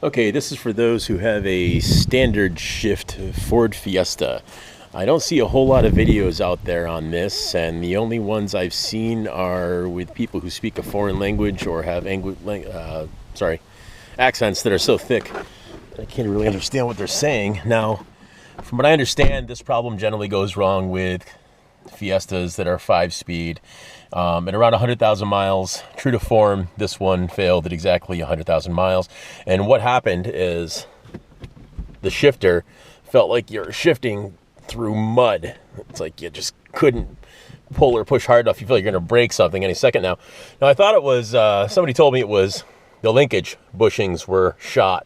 Okay, this is for those who have a standard shift Ford Fiesta. I don't see a whole lot of videos out there on this, and the only ones I've seen are with people who speak a foreign language or have accents that are so thick that I can't really understand what they're saying. Now, from what I understand, this problem generally goes wrong with Fiestas that are 5-speed. At around 100,000 miles, true to form, this one failed at exactly 100,000 miles. And what happened is the shifter felt like you're shifting through mud. It's like you just couldn't pull or push hard enough. You feel like you're going to break something any second now. Now, I thought it was, somebody told me it was the linkage bushings were shot.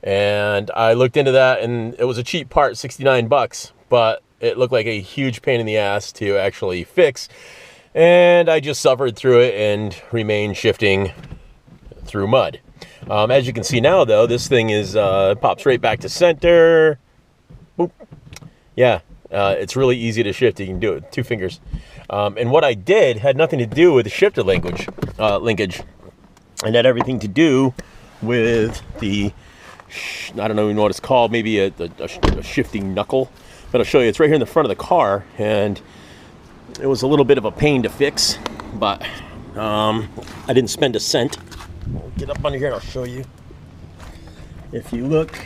And I looked into that, and it was a cheap part, 69 bucks, but it looked like a huge pain in the ass to actually fix. And I just suffered through it and remained shifting through mud. As you can see now, though, this thing is pops right back to center. Boop. Yeah, it's really easy to shift. You can do it with 2 fingers. And what I did had nothing to do with the shifter linkage. And had everything to do with the, I don't even know what it's called, maybe a shifting knuckle. But I'll show you. It's right here in the front of the car, and it was a little bit of a pain to fix, but I didn't spend a cent. I'll get up under here and I'll show you. If you look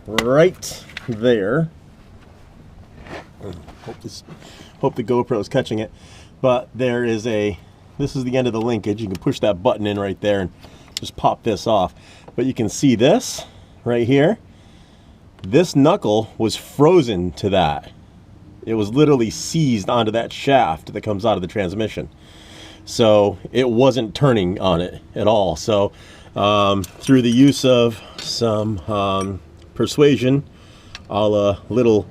right there, hope the GoPro is catching it, but there is this is the end of the linkage. You can push that button in right there and just pop this off. But you can see this right here. This knuckle was frozen to that. It was literally seized onto that shaft that comes out of the transmission. So it wasn't turning on it at all. So through the use of some persuasion, a la little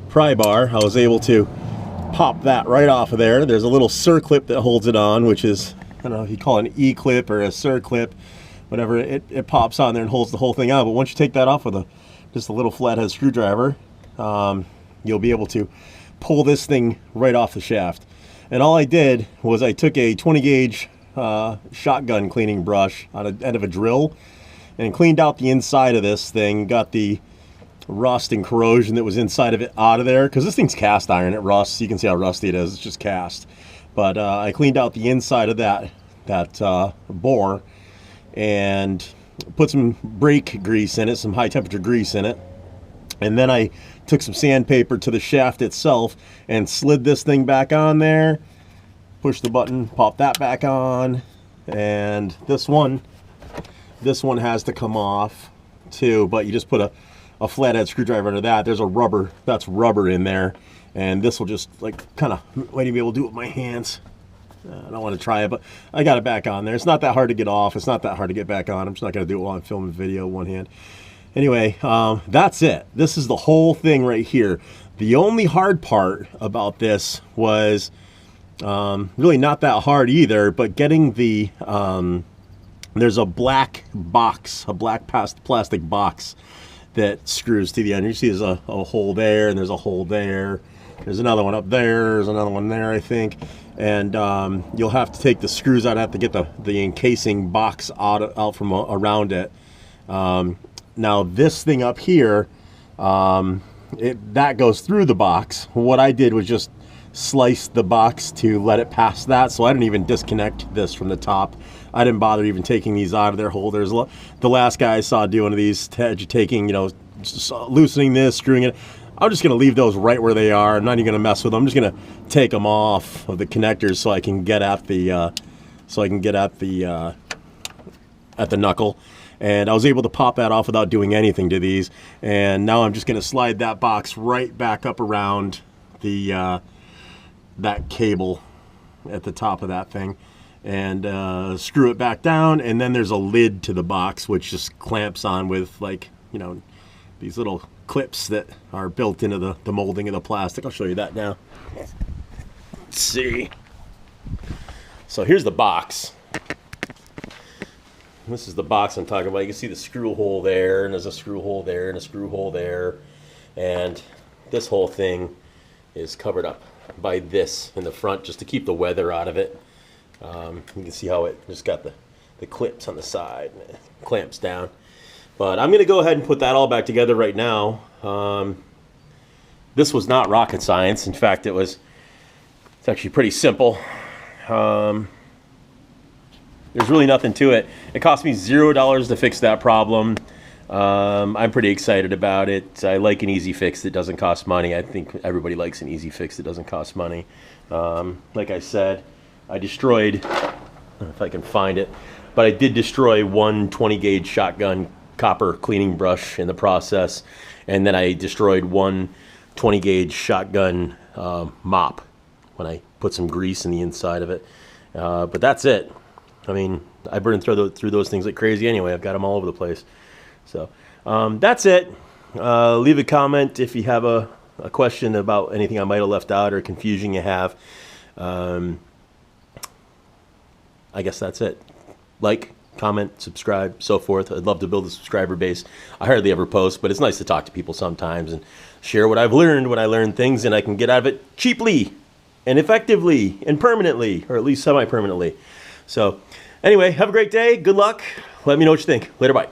pry bar, I was able to pop that right off of there. There's a little circlip that holds it on, which is, I don't know if you call it an E-clip or a circlip, whatever. It pops on there and holds the whole thing on. But once you take that off with just a little flathead screwdriver, you'll be able to pull this thing right off the shaft. And all I did was I took a 20 gauge shotgun cleaning brush on the end of a drill and cleaned out the inside of this thing, got the rust and corrosion that was inside of it out of there, because this thing's cast iron. It rusts. You can see how rusty it is. It's just cast. But I cleaned out the inside of that bore and put some brake grease in it, some high temperature grease in it. And then I took some sandpaper to the shaft itself and slid this thing back on there, push the button, pop that back on, and this one has to come off too, but you just put a flathead screwdriver under that. There's a rubber, that's rubber in there, and this will just like kind of let me be able to do it with my hands. I don't want to try it, but I got it back on there. It's not that hard to get off. It's not that hard to get back on. I'm just not going to do it while I'm filming video one hand. Anyway, that's it. This is the whole thing right here. The only hard part about this was really not that hard either, but getting the, there's a black box, a black plastic box that screws to the end. You see there's a hole there, and there's a hole there. There's another one up there. There's another one there, I think. And you'll have to take the screws out. I have to get the encasing box out from around it. Now this thing up here, that goes through the box. What I did was just slice the box to let it pass that, so I didn't even disconnect this from the top. I didn't bother even taking these out of their holders. The last guy I saw doing these, taking, just loosening this, screwing it. I'm just gonna leave those right where they are. I'm not even gonna mess with them. I'm just gonna take them off of the connectors so I can get at the knuckle. And I was able to pop that off without doing anything to these. And now I'm just going to slide that box right back up around the that cable at the top of that thing, and screw it back down. And then there's a lid to the box which just clamps on with, like, these little clips that are built into the molding of the plastic. I'll show you that now. Let's see. So here's the box. This is the box I'm talking about. You can see the screw hole there, and there's a screw hole there, and a screw hole there. And this whole thing is covered up by this in the front just to keep the weather out of it. You can see how it just got the clips on the side, and it clamps down. But I'm going to go ahead and put that all back together right now. This was not rocket science. In fact, it's actually pretty simple. There's really nothing to it. It cost me $0 to fix that problem. I'm pretty excited about it. I like an easy fix that doesn't cost money. I think everybody likes an easy fix that doesn't cost money. Like I said, I destroyed, I don't know if I can find it, but I did destroy one 20 gauge shotgun copper cleaning brush in the process, and then I destroyed one 20 gauge shotgun mop when I put some grease in the inside of it. But that's it. I mean, I burn through those things like crazy anyway. I've got them all over the place. So that's it. Leave a comment if you have a question about anything I might have left out or confusion you have. I guess that's it. Like, comment, subscribe, so forth. I'd love to build a subscriber base. I hardly ever post, but it's nice to talk to people sometimes and share what I've learned when I learn things, and I can get out of it cheaply and effectively and permanently, or at least semi-permanently. So anyway, have a great day. Good luck. Let me know what you think. Later, bye.